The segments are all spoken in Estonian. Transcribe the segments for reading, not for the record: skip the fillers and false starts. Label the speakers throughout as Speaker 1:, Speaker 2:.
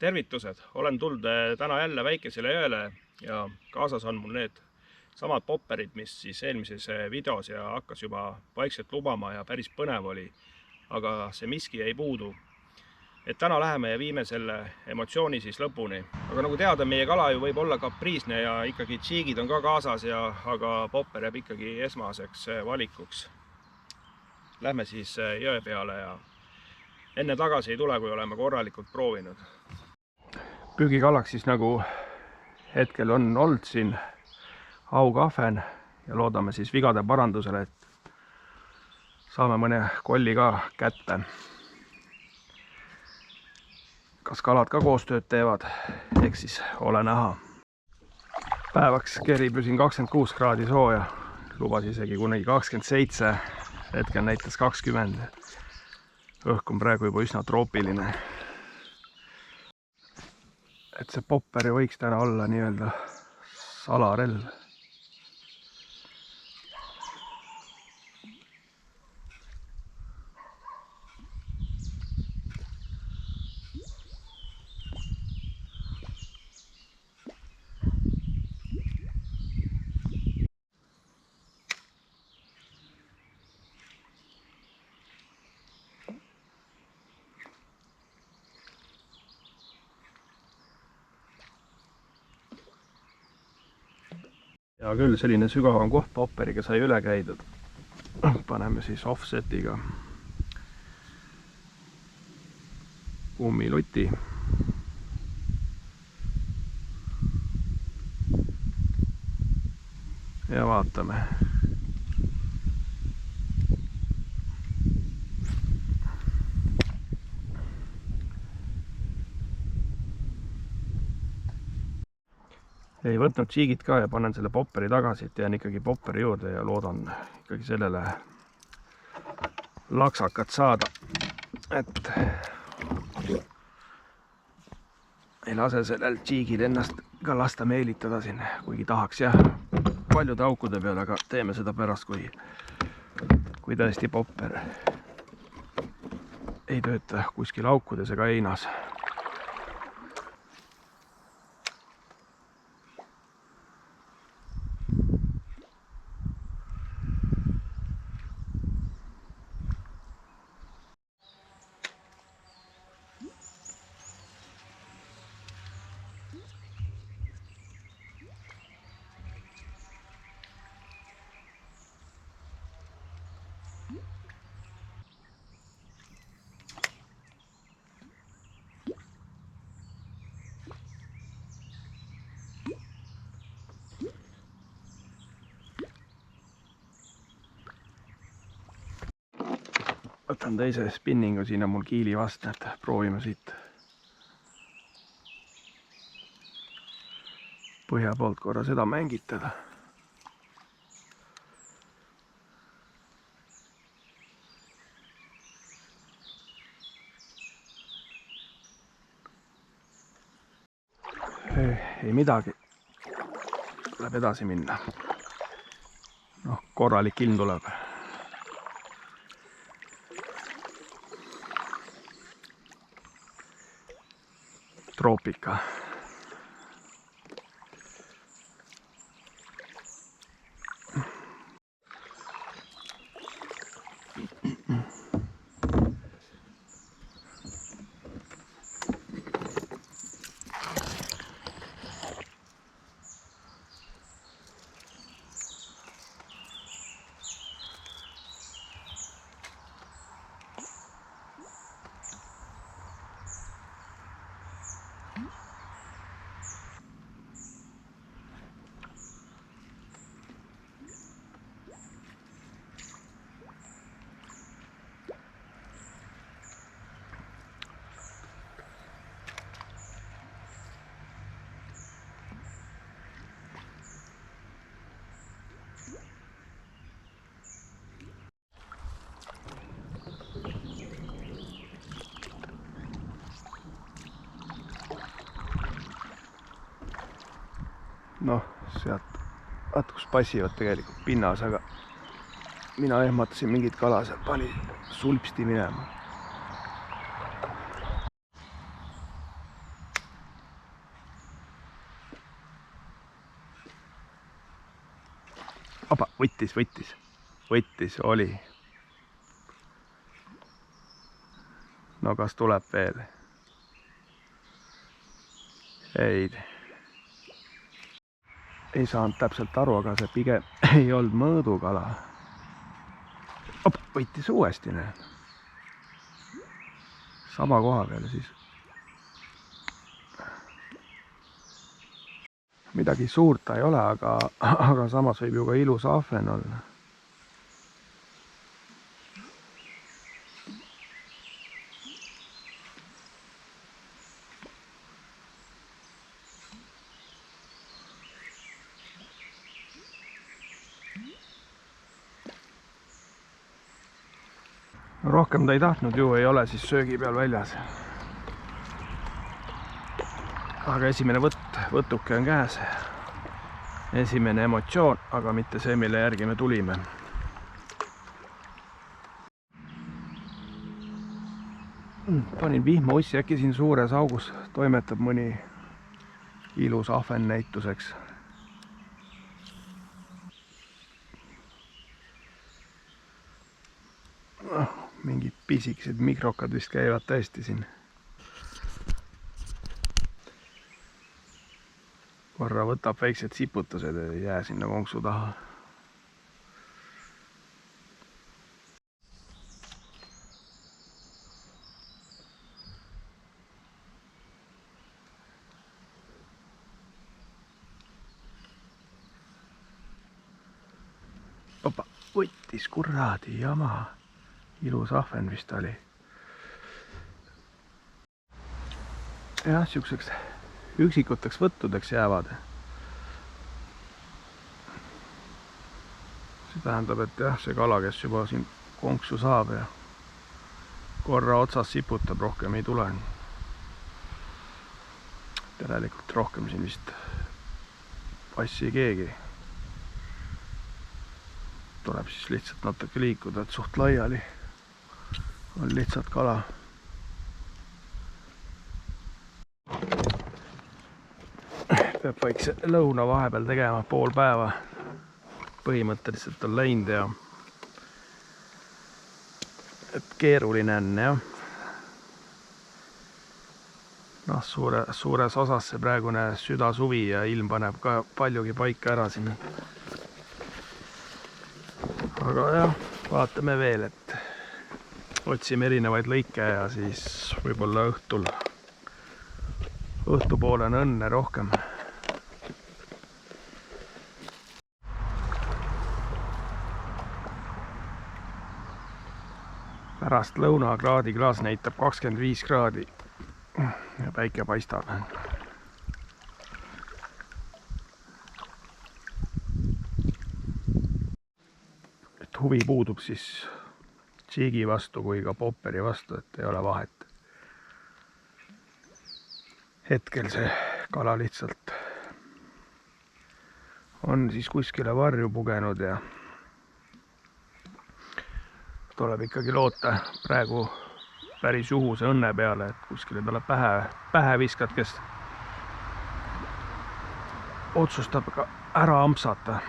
Speaker 1: Tervitused, olen tulnud täna jälle väikesele jõele ja kaasas on mul need samad popperid, mis siis eelmises videos ja hakkas juba vaikselt lubama ja päris põnev oli, aga see miski jäi puudu. Et täna läheme ja viime selle emotsiooni siis lõpuni. Aga nagu teada, meie kala ju võib olla kapriisne ja ikkagi tšiigid on ka kaasas, aga popper jääb ikkagi esmaseks valikuks. Lähme siis jõe peale ja enne tagasi ei tule, kui oleme korralikult proovinud. Püügikalaks siis nagu hetkel on olnud siin aukahven ja loodame siis vigade parandusele, et saame mõne kolli ka kätte. Kas kalad ka koostööd teevad, eks siis ole näha. Päevaks kerib ju siin 26 kraadi sooja, lubas isegi kunagi 27, hetkel näitas 20. Õhk on praegu juba üsna troopiline. Et see popper võiks täna olla nii-öelda salarelv. Ja küll selline sügavam koht popperiga sai üle käidud. Paneme siis offsetiga kummiluti. Ja vaatame. Ei võtnud tšiigid ka ja panen selle popperi tagasi, et jään ikkagi popperi juurde ja loodan ikkagi sellele laksakat saada. Et ei lase sellel tšiigil ennast ka lasta meelitada siin, kuigi tahaks jah paljude aukude peale, aga teeme seda pärast, kui tõesti popper ei tööta kuskil aukudes ega einas. Võtan teise spinningu, siin on mul kiili vastu, et proovime siit põhja poolt korra seda mängitada. Ei midagi, tuleb edasi minna. Noh, korralik ilm tuleb. Troopika. Noh, sealt kus passivad tegelikult pinnas, aga mina ehmatasin mingit kala, sealt pani sulpsti minema. võttis, oli. No kas tuleb veel? Ei saanud täpselt aru, aga see pigem ei olnud mõõdukala. Võttis uuesti, näed. Sama koha peale siis. Midagi suurt ta ei ole, aga samas võib ju ka ilus ahven olla. Rohkem ta ei tahtnud ju, ei ole siis söögi peal väljas. Aga esimene võtuke on käes. Esimene emotsioon, aga mitte see, mille järgi me tulime. Panin vihmaussi, äkki siin suures augus toimetab mõni ilus ahven näituseks. Mingid pisikesed mikrokad vist käivad tõesti siin. Korra võtab väiksed siputused ja ei jää sinna konksu taha. Opa, võttis kuradi jama. Ilus ahven vist oli. Jah, siukseks üksikuteks võttudeks jäävad. See tähendab, et jah, see kala, kes juba siin konksu saab ja korra otsas siputab, rohkem ei tule. Järelikult rohkem siin vist passi keegi. Tuleb siis lihtsalt natuke liikuda, et suht laiali on lihtsalt kala. Peab vaikse lõuna vahepeal tegema, pool päeva põhimõtteliselt on läinud ja et keeruline on, jah. Noh, suures osas see praegune südasuvi ja ilm paneb ka paljugi paika ära siin. Aga jah, vaatame veel, et otsime erinevaid lõike ja siis võib-olla õhtupoole on õnne rohkem. Pärast lõuna kraadiklaas näitab 25 kraadi ja päike paistab. Et huvi puudub siis tsiigi vastu kui ka popperi vastu, et ei ole vahet. Hetkel see kala lihtsalt on siis kuskile varju pugenud ja tuleb ikkagi loota praegu päris juhuse õnne peale, et kuskile talle pähe viskad, kes otsustab ka ära ampsata.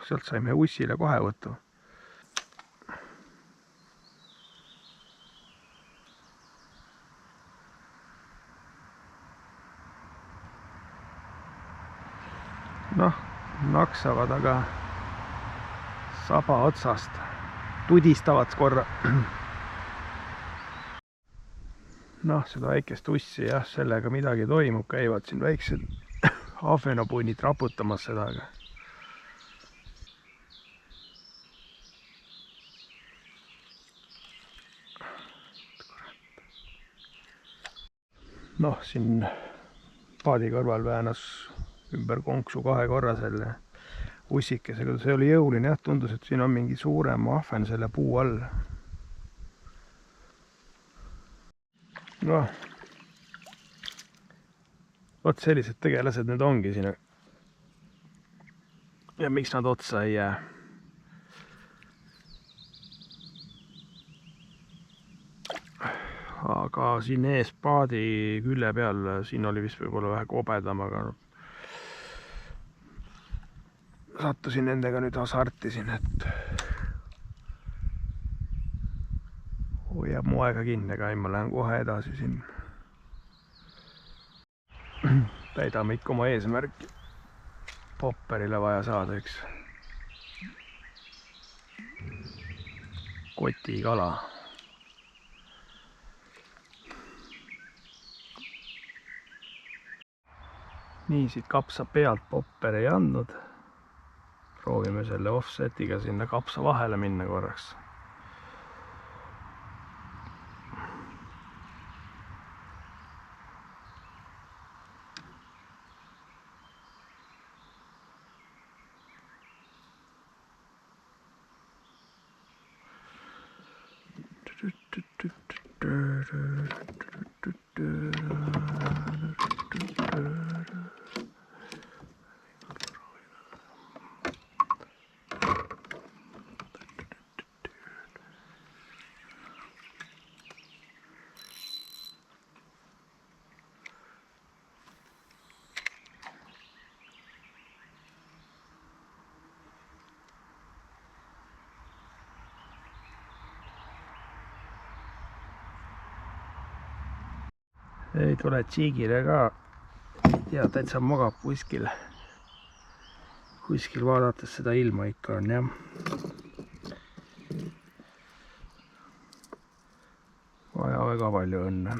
Speaker 1: Sealt saime ussile kohe võttu. Noh, naksavad, aga saba otsast tudistavad korra. Noh, seda väikest ussi, jah, sellega midagi toimub, käivad siin väiksed ahvenapunnid raputamas seda. Noh, siin paadi kõrval väänas ümber konksu 2 korra selle ussikesega. See oli jõuline, jah, tundus, et siin on mingi suurem ahven selle puu all. Noh, vot sellised tegelased need ongi siin. Ja miks nad otsa ei jää? aga siin ees paadi külje peal, siin oli vist võib-olla vähe kobedam, aga sattusin nendega nüüd hasarti siin, et hoiab mu aega kinni, aga ei, ma lähen kohe edasi siin. Täidame ikka oma eesmärki. Popperile vaja saada üks kotikala. Nii, siit kapsa pealt popper ei andnud. Proovime selle offsetiga sinna kapsa vahele minna korraks. Ei tule Tšigile ka, ei tea, täitsa magab kuskil vaadates seda ilma ikka on, jah. Vaja väga palju õnne.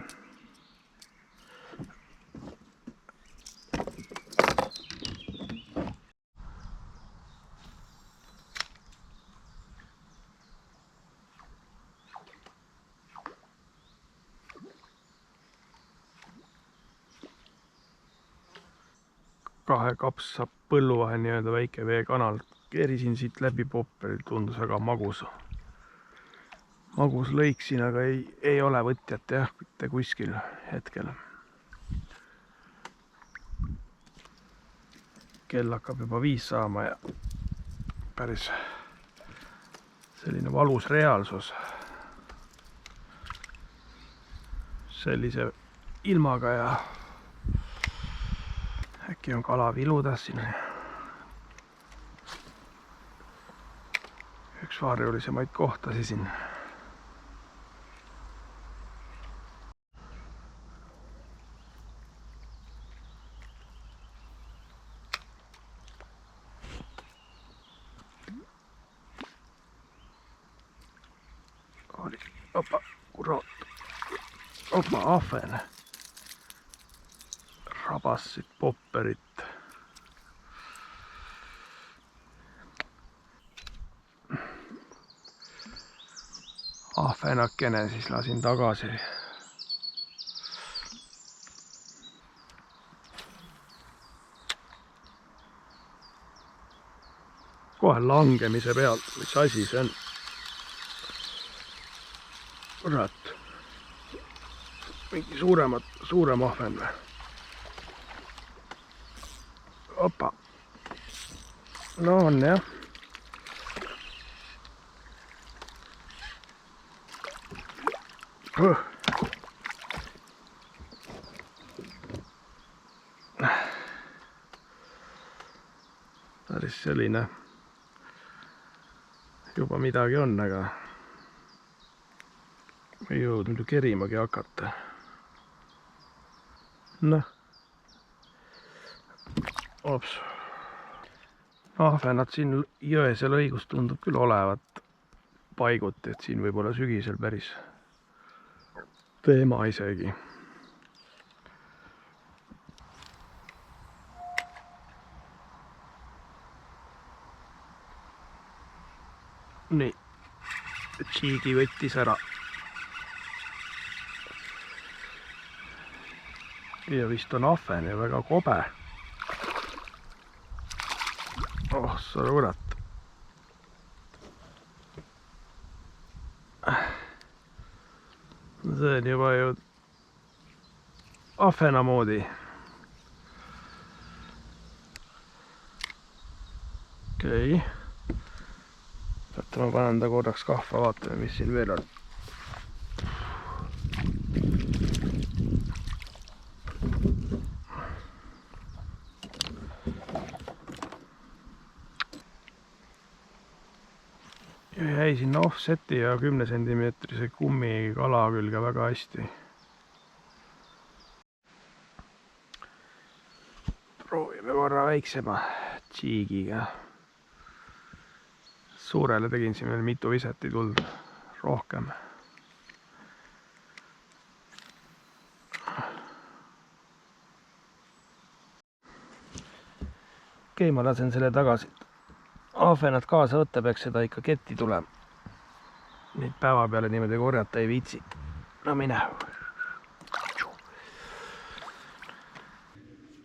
Speaker 1: Kahe kapsa põllu vahel nii-öelda väike veekanal. Keerisin siit läbi popperil, tundus väga magus lõik siin, aga ei ole võtjat jah, mitte kuskil hetkel. Kell hakkab juba 5 saama ja päris selline valus reaalsus. Sellise ilmaga ja äkki on kala viludas siin. Üks varjulisemaid kohtasi siin. Opa, kurat. Opa, ahven. Rabas siit popperit. Ahvenakene siis lasin tagasi. Kohe langemise pealt, mis asi see on? Kurat. Mingi suurem ahven või? Opa. No on jah. Päris selline juba midagi on, aga ei jõudnud ju kerimagi hakata. Noh. Ops. Ahvenad siin jõese lõigus tundub küll olevat paiguti, et siin võib olla sügisel päris teema isegi. Nii, Tšigi võttis ära. Ja vist on ahven ja väga kobe. Oh, sa kurat. See on juba ju ahvena moodi. Okei. Ma panen ta korraks kahva, vaatame, mis siin veel on. jäi sinna offseti ja 10 sentimeetrise kummi kala külge väga hästi. Proovime korra väiksema tsiigiga. Suurele tegin siin veel mitu viset ei tulnud rohkem. Okei, ma lasen selle tagasi. Ahvenad kaasa võtta, peaks seda ikka ketti tulema. Neid päeva peale niimoodi korjata ei viitsi. No mine.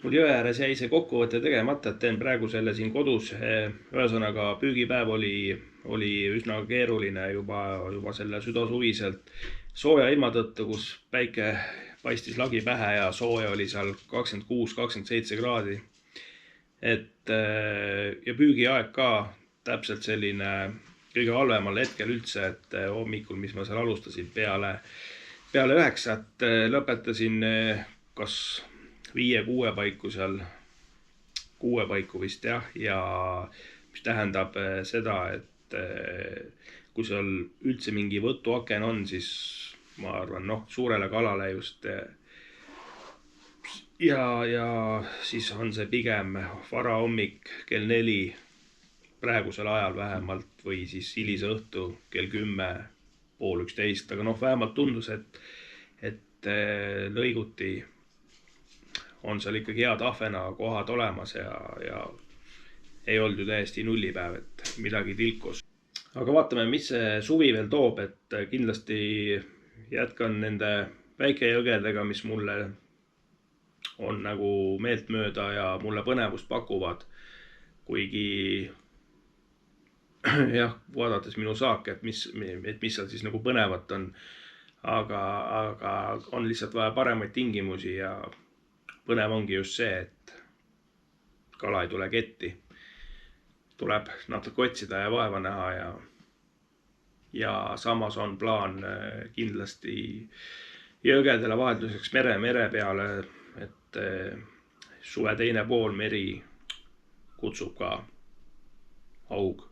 Speaker 1: Mul jõe ääres jäi see kokkuvõte tegemata, et teen praegu selle siin kodus. Ühesõnaga püügipäev oli üsna keeruline juba selle südasuviselt sooja ilma tõttu, kus päike paistis lagi pähe ja sooja oli seal 26-27 kraadi. Ja püügiaeg ka täpselt selline kõige halvemal hetkel üldse, et hommikul, mis ma seal alustasin peale 9, lõpetasin kas 5-6 paiku seal, 6 paiku vist jah, ja mis tähendab seda, et kui seal üldse mingi võtuaken on, siis ma arvan, suurele kalale just ja siis on see pigem varahommik kell 4 praegusel ajal vähemalt või siis hilise õhtu kell 10, pool 11, aga vähemalt tundus, et lõiguti on seal ikkagi head ahvena kohad olemas ja ei olnud ju täiesti nullipäev, et midagi tilkus. Aga vaatame, mis see suvi veel toob, et kindlasti jätkan nende väikejõgedega, mis mulle on nagu meeltmööda ja mulle põnevust pakuvad, kuigi jah, vaadates minu saake, et mis seal siis nagu põnevat on, aga on lihtsalt vaja paremaid tingimusi ja põnev ongi just see, et kala ei tule ketti. Tuleb natuke otsida ja vaeva näha ja samas on plaan kindlasti jõgedele vahelduseks mere peale, et suve teine pool meri kutsub ka haug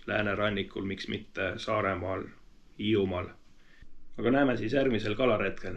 Speaker 1: läänerannikul, miks mitte Saaremaal, Hiiumaal. Aga näeme siis järgmisel kalaretkel.